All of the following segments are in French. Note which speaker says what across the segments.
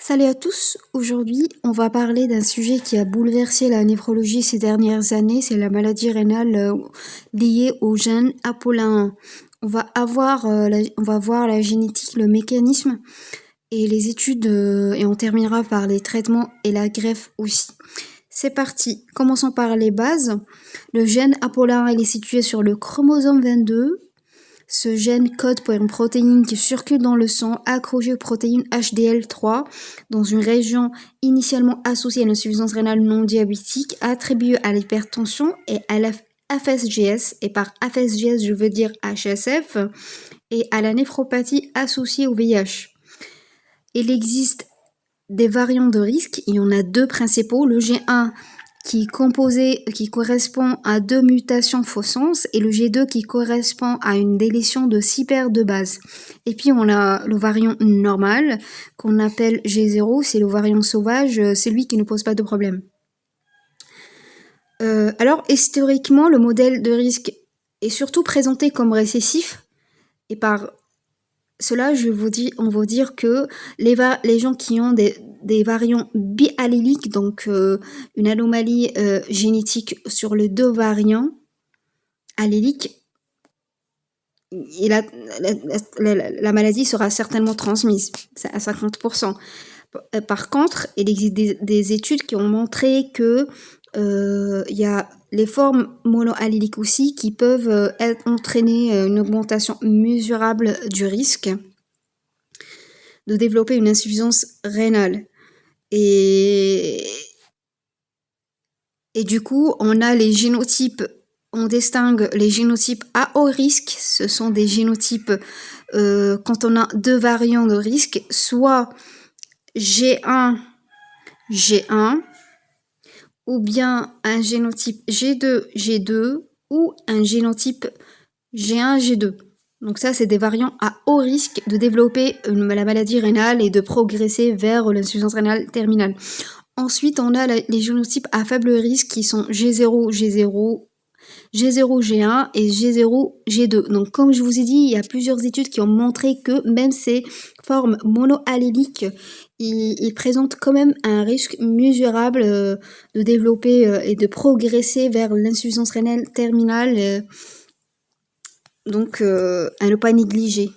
Speaker 1: Salut à tous, aujourd'hui on va parler d'un sujet qui a bouleversé la néphrologie ces dernières années, c'est la maladie rénale liée au gène APOL1. On va voir la génétique, le mécanisme et les études et on terminera par les traitements et la greffe aussi. C'est parti, commençons par les bases. Le gène APOL1 il est situé sur le chromosome 22. Ce gène code pour une protéine qui circule dans le sang accrochée aux protéines HDL3 dans une région initialement associée à l'insuffisance rénale non diabétique, attribuée à l'hypertension et à la FSGS, et par FSGS je veux dire HSF, et à la néphropathie associée au VIH. Il existe des variants de risque, il y en a deux principaux, le G1 qui correspond à 2 mutations faux sens et le G2 qui correspond à une délétion de 6 paires de bases. Et puis on a le variant normal qu'on appelle G0, c'est le variant sauvage, c'est lui qui ne pose pas de problème. Alors historiquement, le modèle de risque est surtout présenté comme récessif et par cela, on va dire que les gens qui ont des variants bialléliques, donc une anomalie génétique sur les deux variants alléliques, la maladie sera certainement transmise, c'est à 50%. Par contre, il existe des études qui ont montré que y a les formes monoalléliques aussi qui peuvent entraîner une augmentation mesurable du risque de développer une insuffisance rénale. Et du coup, on a les génotypes, on distingue les génotypes à haut risque, ce sont des génotypes quand on a deux variants de risque, soit G1, G1, ou bien un génotype G2, G2, ou un génotype G1, G2. Donc ça, c'est des variants à haut risque de développer la maladie rénale et de progresser vers l'insuffisance rénale terminale. Ensuite, on a les génotypes à faible risque qui sont G0, G0, G0, G1 et G0, G2. Donc comme je vous ai dit, il y a plusieurs études qui ont montré que même ces formes monoalléliques, ils présentent quand même un risque mesurable de développer et de progresser vers l'insuffisance rénale terminale. Donc à ne pas négliger.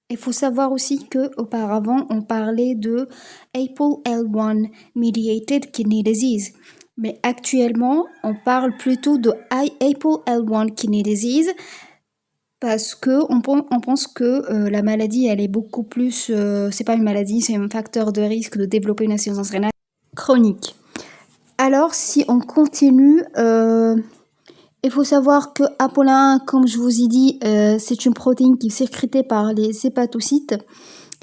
Speaker 1: Il faut savoir aussi qu'auparavant, on parlait de APOL1 mediated kidney disease. Mais actuellement, on parle plutôt de APOL1 kidney disease parce que on pense que la maladie, elle est beaucoup plus... c'est pas une maladie, c'est un facteur de risque de développer une insuffisance rénale chronique. Alors, si on continue... il faut savoir que APOL1, comme je vous ai dit, c'est une protéine qui est sécrétée par les hépatocytes,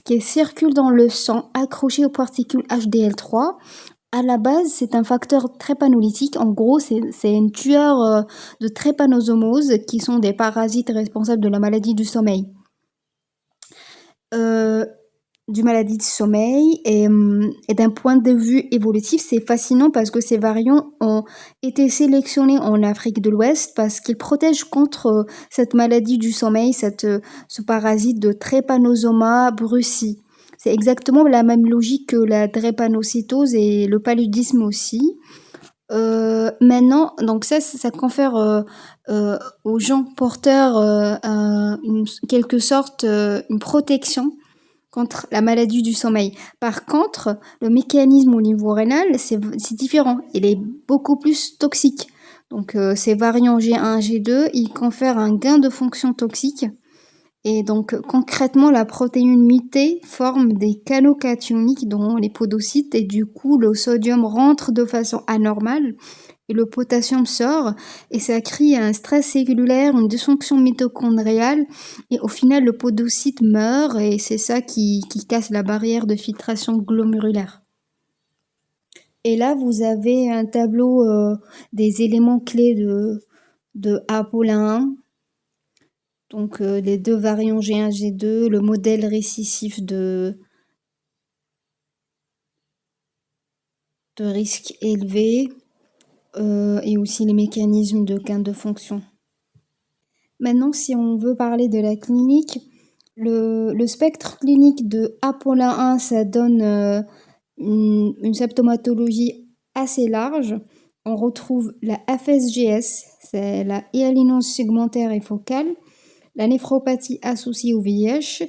Speaker 1: qui circule dans le sang, accrochée aux particules HDL3. À la base, c'est un facteur trépanolytique. En gros, c'est un tueur de trépanosomoses, qui sont des parasites responsables de la maladie du sommeil. Du maladie du sommeil et d'un point de vue évolutif, c'est fascinant parce que ces variants ont été sélectionnés en Afrique de l'Ouest parce qu'ils protègent contre cette maladie du sommeil, ce parasite de Trypanosoma brucei. C'est exactement la même logique que la drépanocytose et le paludisme aussi. Maintenant, donc ça confère aux gens porteurs quelque sorte une protection contre la maladie du sommeil. Par contre, le mécanisme au niveau rénal, c'est différent. Il est beaucoup plus toxique. Donc, ces variants G1, G2, ils confèrent un gain de fonction toxique. Et donc, concrètement, la protéine mutée forme des canaux cationiques dans les podocytes et du coup, le sodium rentre de façon anormale et le potassium sort et ça crée un stress cellulaire, une dysfonction mitochondriale et au final le podocyte meurt et c'est ça qui casse la barrière de filtration glomérulaire. Et là vous avez un tableau des éléments clés de APOL1, donc les deux variants G1, G2, le modèle récessif de risque élevé, et aussi les mécanismes de gain de fonction. Maintenant, si on veut parler de la clinique, le spectre clinique de APOL1, ça donne une symptomatologie assez large. On retrouve la FSGS, c'est la hyalinose segmentaire et focale, la néphropathie associée au VIH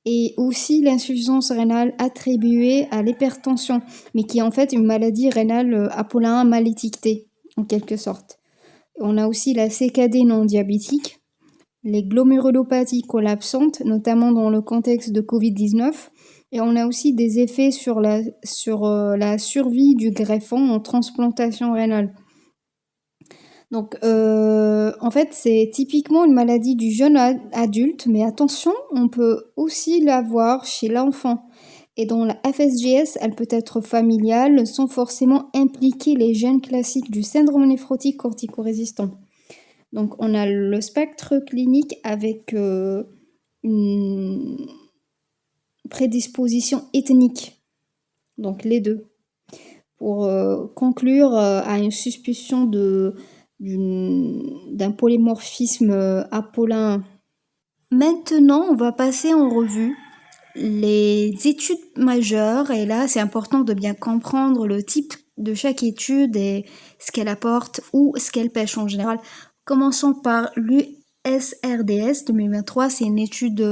Speaker 1: et aussi l'insuffisance rénale attribuée à l'hypertension, mais qui est en fait une maladie rénale ApoE mal étiquetée, en quelque sorte. On a aussi la CKD non diabétique, les glomérulopathies collapsantes, notamment dans le contexte de Covid-19, et on a aussi des effets sur la survie du greffon en transplantation rénale. Donc, en fait, c'est typiquement une maladie du jeune adulte, mais attention, on peut aussi l'avoir chez l'enfant. Et dans la FSGS, elle peut être familiale sans forcément impliquer les gènes classiques du syndrome néphrotique cortico-résistant. Donc, on a le spectre clinique avec une prédisposition ethnique, donc les deux. Pour conclure à une suspicion d'un polymorphisme apollin. Maintenant, on va passer en revue les études majeures, et là, c'est important de bien comprendre le type de chaque étude et ce qu'elle apporte ou ce qu'elle pêche en général. Commençons par l'USRDS 2023, c'est une étude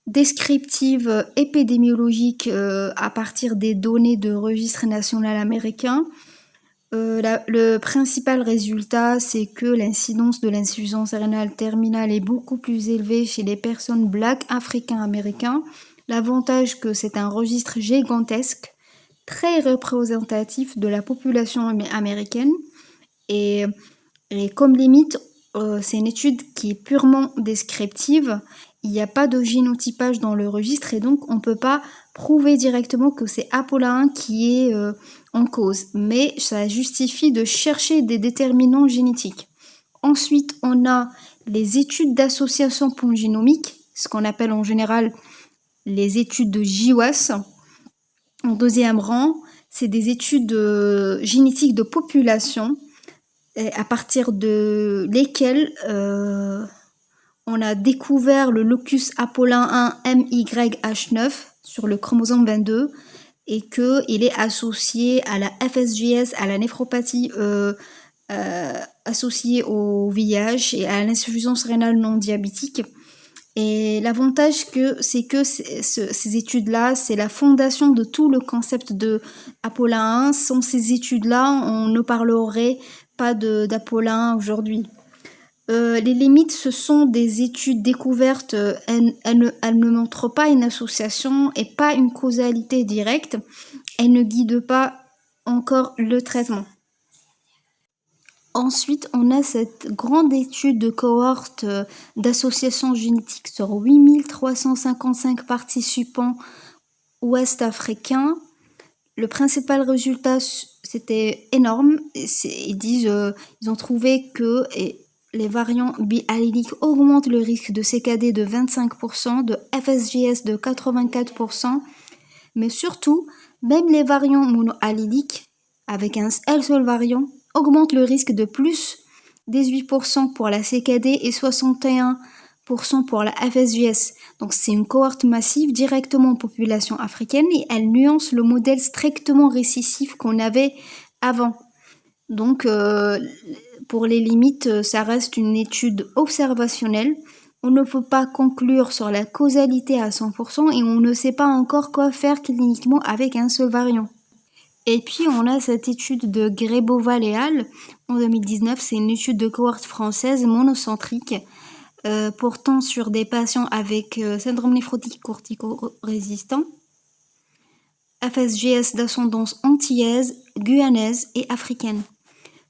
Speaker 1: descriptive épidémiologique à partir des données de registre national américain. Le principal résultat, c'est que l'incidence de l'insuffisance rénale terminale est beaucoup plus élevée chez les personnes Black africains-américains. L'avantage que c'est un registre gigantesque, très représentatif de la population américaine. Et comme limite, c'est une étude qui est purement descriptive. Il n'y a pas de génotypage dans le registre et donc on ne peut pas prouver directement que c'est ApoE qui est en cause. Mais ça justifie de chercher des déterminants génétiques. Ensuite, on a les études d'association pongénomique, ce qu'on appelle en général les études de GWAS. En deuxième rang, c'est des études génétiques de population à partir de lesquelles on a découvert le locus ApoE1 MYH9 sur le chromosome 22 et qu'il est associé à la FSGS, à la néphropathie associée au VIH et à l'insuffisance rénale non diabétique. Et l'avantage c'est que ces études-là, c'est la fondation de tout le concept de ApoE1. Sans ces études-là, on ne parlerait pas d'ApoE1 aujourd'hui. Les limites, ce sont des études découvertes, elles ne montrent pas une association et pas une causalité directe. Elles ne guident pas encore le traitement. Ensuite, on a cette grande étude de cohorte d'association génétique sur 8355 participants ouest-africains. Le principal résultat, c'était énorme. Ils ont trouvé que les variants bialléliques augmentent le risque de CKD de 25%, de FSGS de 84%, mais surtout, même les variants monoalléliques, avec un seul variant, augmentent le risque de plus 18% pour la CKD et 61% pour la FSGS. Donc c'est une cohorte massive directement en population africaine et elle nuance le modèle strictement récessif qu'on avait avant. Donc pour les limites, ça reste une étude observationnelle. On ne peut pas conclure sur la causalité à 100% et on ne sait pas encore quoi faire cliniquement avec un seul variant. Et puis on a cette étude de Grebova et al. En 2019, c'est une étude de cohorte française monocentrique portant sur des patients avec syndrome néphrotique cortico-résistant, FSGS d'ascendance antillaise, guyanaise et africaine.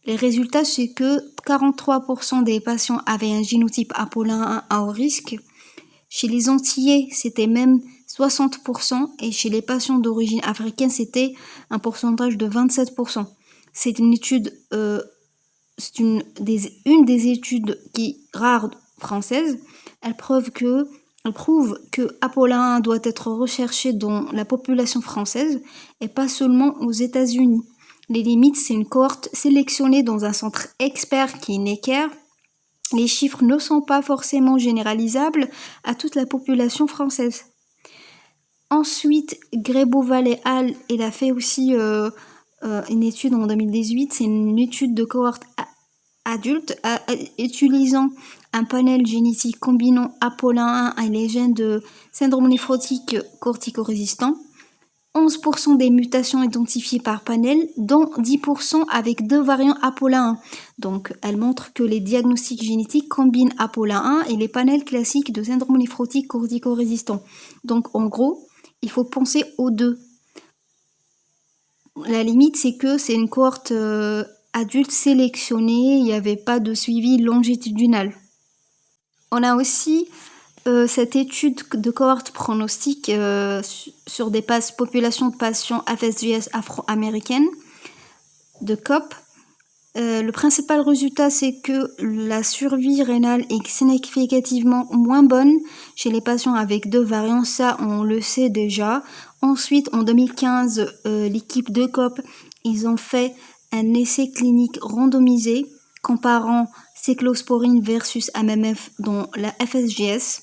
Speaker 1: Les résultats, c'est que 43% des patients avaient un génotype ApoE1 à haut risque. Chez les Antillais, c'était même 60% et chez les patients d'origine africaine, c'était un pourcentage de 27%. C'est une étude, c'est une des études rares françaises. Elle prouve que ApoE1 doit être recherché dans la population française et pas seulement aux États-Unis. Les limites, c'est une cohorte sélectionnée dans un centre expert qui est Necker. Les chiffres ne sont pas forcément généralisables à toute la population française. Ensuite, Greboval et al. Il a fait aussi une étude en 2018. C'est une étude de cohorte adulte utilisant un panel génétique combinant apolla 1 et les gènes de syndrome néphrotique corticorésistant. 11% des mutations identifiées par panel, dont 10% avec 2 variants apolla 1. Donc, elle montre que les diagnostics génétiques combinent apolla 1 et les panels classiques de syndrome néphrotique corticorésistant. Donc, en gros, il faut penser aux deux. La limite, c'est que c'est une cohorte adulte sélectionnée, il n'y avait pas de suivi longitudinal. On a aussi cette étude de cohorte pronostique sur des populations de patients FSGS afro-américaines de COP. Le principal résultat, c'est que la survie rénale est significativement moins bonne chez les patients avec 2 variants, ça on le sait déjà. Ensuite, en 2015, l'équipe de COP, ils ont fait un essai clinique randomisé comparant cyclosporine versus MMF dans la FSGS.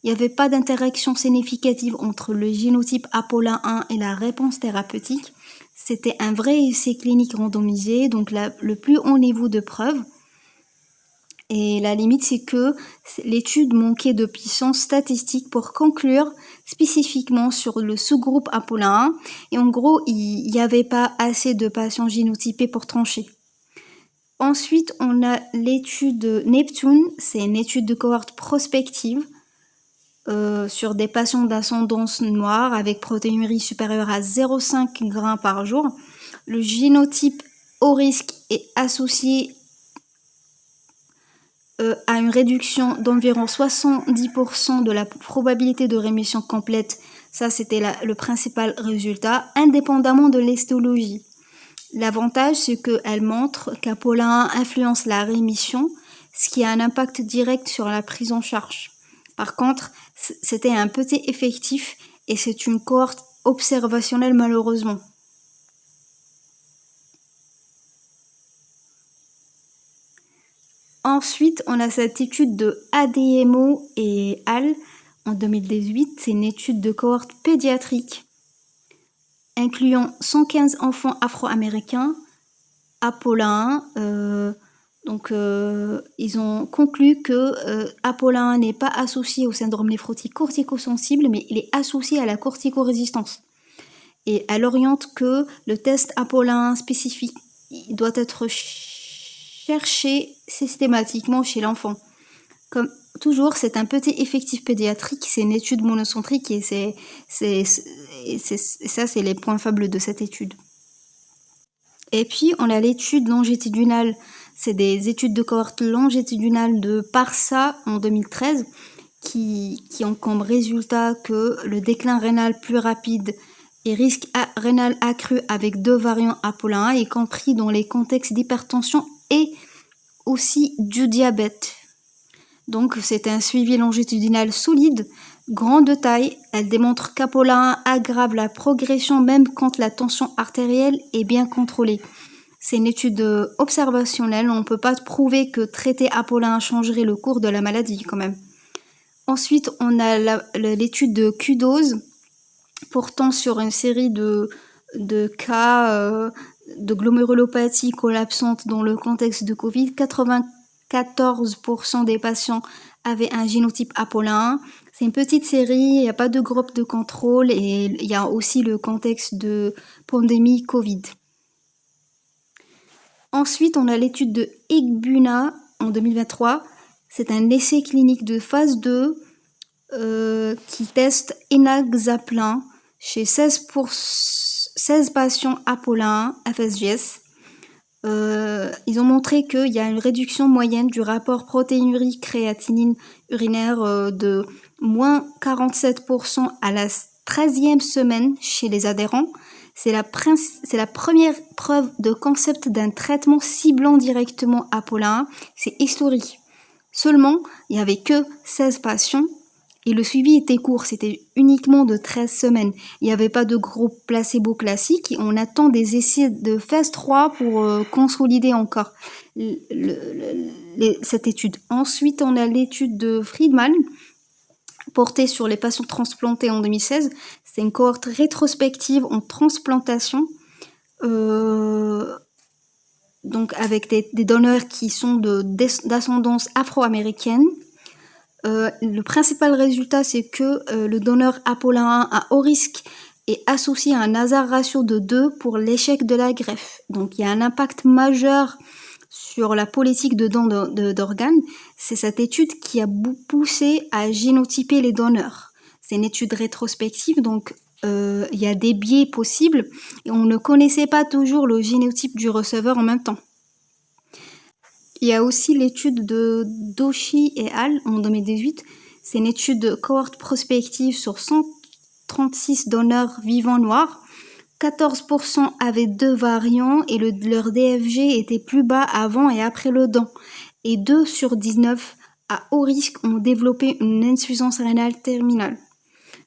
Speaker 1: Il n'y avait pas d'interaction significative entre le génotype apolla 1 et la réponse thérapeutique. C'était un vrai essai clinique randomisé, donc le plus haut niveau de preuve. Et la limite, c'est que l'étude manquait de puissance statistique pour conclure spécifiquement sur le sous-groupe apolla 1. Et en gros, il n'y avait pas assez de patients génotypés pour trancher. Ensuite, on a l'étude Neptune, c'est une étude de cohorte prospective sur des patients d'ascendance noire avec protéinurie supérieure à 0,5 g par jour. Le génotype haut risque est associé à une réduction d'environ 70% de la probabilité de rémission complète. Ça, c'était le principal résultat, indépendamment de l'histologie. L'avantage, c'est qu'elle montre qu'apolla 1 influence la rémission, ce qui a un impact direct sur la prise en charge. Par contre, c'était un petit effectif et c'est une cohorte observationnelle malheureusement. Ensuite, on a cette étude de ADMO et al. En 2018. C'est une étude de cohorte pédiatrique incluant 115 enfants afro-américains, apolla 1. Ils ont conclu que apolla 1 n'est pas associé au syndrome néphrotique corticosensible, mais il est associé à la corticorésistance. Et elle oriente que le test apolla 1 spécifique doit être cherché systématiquement chez l'enfant. Comme toujours, c'est un petit effectif pédiatrique, c'est une étude monocentrique et ça, c'est les points faibles de cette étude. Et puis, on a l'étude longitudinale, c'est des études de cohorte longitudinale de PARSA en 2013 qui ont comme résultat que le déclin rénal plus rapide et risque rénal accru avec 2 variants apolla 1, y compris dans les contextes d'hypertension et aussi du diabète. Donc, c'est un suivi longitudinal solide, grand de taille. Elle démontre qu'apolla 1 aggrave la progression même quand la tension artérielle est bien contrôlée. C'est une étude observationnelle. On ne peut pas prouver que traiter apolla 1 changerait le cours de la maladie quand même. Ensuite, on a l'étude de Q-dose portant sur une série de cas de glomérulopathie collapsante dans le contexte de Covid. 94% des patients avaient un génotype apolla 1. C'est une petite série, il n'y a pas de groupe de contrôle et il y a aussi le contexte de pandémie Covid. Ensuite, on a l'étude de Igbuna en 2023. C'est un essai clinique de phase 2 qui teste enaxaplin chez 16 patients apolla 1 FSGS. Ils ont montré qu'il y a une réduction moyenne du rapport protéinurie créatinine urinaire de moins 47% à la 13e semaine chez les adhérents. C'est la première preuve de concept d'un traitement ciblant directement apolla 1. C'est historique. Seulement, il n'y avait que 16 patients et le suivi était court, c'était uniquement de 13 semaines. Il n'y avait pas de groupe placebo classique et on attend des essais de phase 3 pour consolider encore cette étude. Ensuite, on a l'étude de Friedman portée sur les patients transplantés en 2016. C'est une cohorte rétrospective en transplantation, donc avec des donneurs qui sont d'ascendance afro-américaine. Le principal résultat, c'est que le donneur Apollain à haut risque est associé à un hasard ratio de 2 pour l'échec de la greffe. Donc il y a un impact majeur sur la politique de don d'organes. C'est cette étude qui a poussé à génotyper les donneurs. C'est une étude rétrospective, donc il y a des biais possibles et on ne connaissait pas toujours le génotype du receveur en même temps. Il y a aussi l'étude de Doshi et al. En 2018. C'est une étude cohorte prospective sur 136 donneurs vivants noirs. 14% avaient 2 variants et leur DFG était plus bas avant et après le don. Et 2 sur 19 à haut risque ont développé une insuffisance rénale terminale.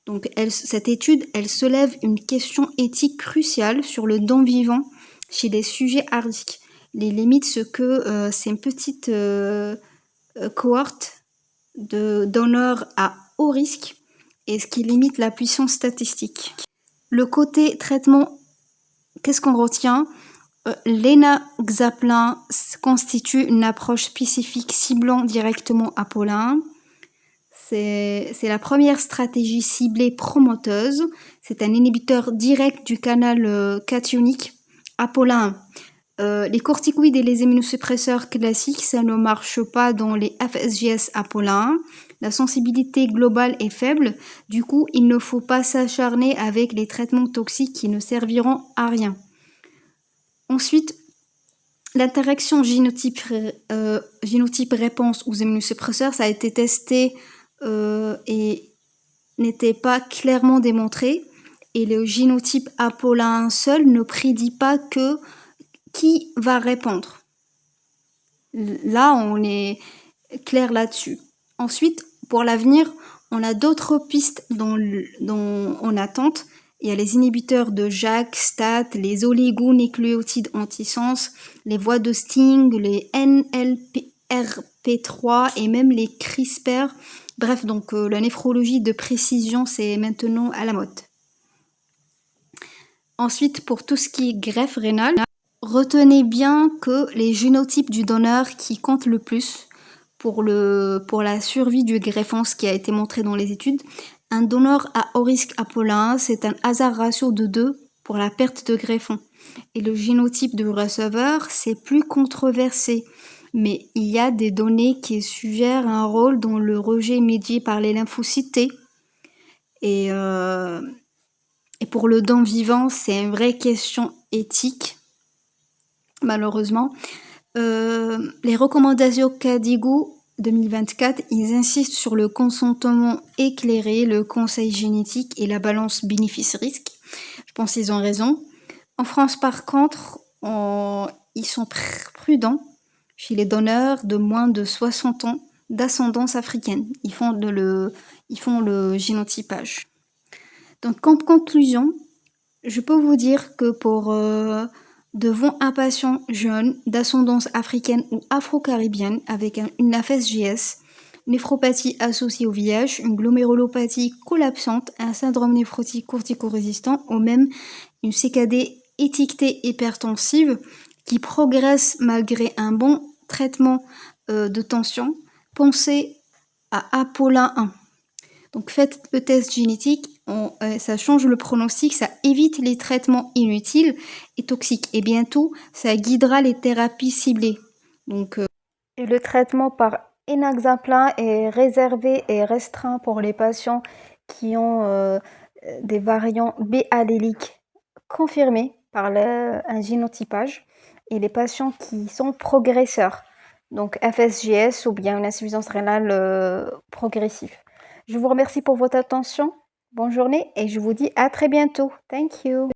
Speaker 1: Donc cette étude, elle soulève une question éthique cruciale sur le don vivant chez des sujets à risque. Les limites, ce que c'est une petite cohorte de donneurs à haut risque et ce qui limite la puissance statistique. Le côté traitement, qu'est-ce qu'on retient? L'enaxaplin constitue une approche spécifique ciblant directement Apollain. C'est la première stratégie ciblée promoteuse. C'est un inhibiteur direct du canal cationique Apollain. Les corticoïdes et les immunosuppresseurs classiques, ça ne marche pas dans les FSGS Apollain. La sensibilité globale est faible, du coup, il ne faut pas s'acharner avec les traitements toxiques qui ne serviront à rien. Ensuite, l'interaction génotype-réponse aux immunosuppresseurs, ça a été testé et n'était pas clairement démontré. Et le génotype Apollain seul ne prédit pas que qui va répondre. Là, on est clair là-dessus. Ensuite, pour l'avenir, on a d'autres pistes dont on attente. Il y a les inhibiteurs de JAK, STAT, les oligonucléotides antisens, les voies de Sting, les NLRP3 et même les CRISPR. Bref, donc la néphrologie de précision, c'est maintenant à la mode. Ensuite, pour tout ce qui est greffe rénale, retenez bien que les génotypes du donneur qui comptent le plus pour la survie du greffon, ce qui a été montré dans les études, un donneur à haut risque Apollain, c'est un hasard ratio de 2 pour la perte de greffon. Et le génotype du receveur, c'est plus controversé. Mais il y a des données qui suggèrent un rôle dans le rejet médié par les lymphocytes T. Et pour le don vivant, c'est une vraie question éthique, malheureusement. Les recommandations KDIGO 2024, ils insistent sur le consentement éclairé, le conseil génétique et la balance bénéfice-risque. Je pense qu'ils ont raison. En France, par contre, ils sont prudents chez les donneurs de moins de 60 ans d'ascendance africaine. Ils font le génotypage. Donc, en conclusion, je peux vous dire que pour devant un patient jeune d'ascendance africaine ou afro-caribéenne avec une FSGS, néphropathie associée au VIH, une glomérulopathie collapsante, un syndrome néphrotique corticorésistant ou même une CKD étiquetée hypertensive qui progresse malgré un bon traitement de tension, pensez à Apollain 1. Donc faites le test génétique, ça change le pronostic, ça évite les traitements inutiles et toxiques. Et bientôt, ça guidera les thérapies ciblées. Donc, et le traitement par enaxaplin est réservé et restreint pour les patients qui ont des variants B alléliques confirmés par un génotypage et les patients qui sont progresseurs, donc FSGS ou bien une insuffisance rénale progressive. Je vous remercie pour votre attention. Bonne journée et je vous dis à très bientôt. Thank you.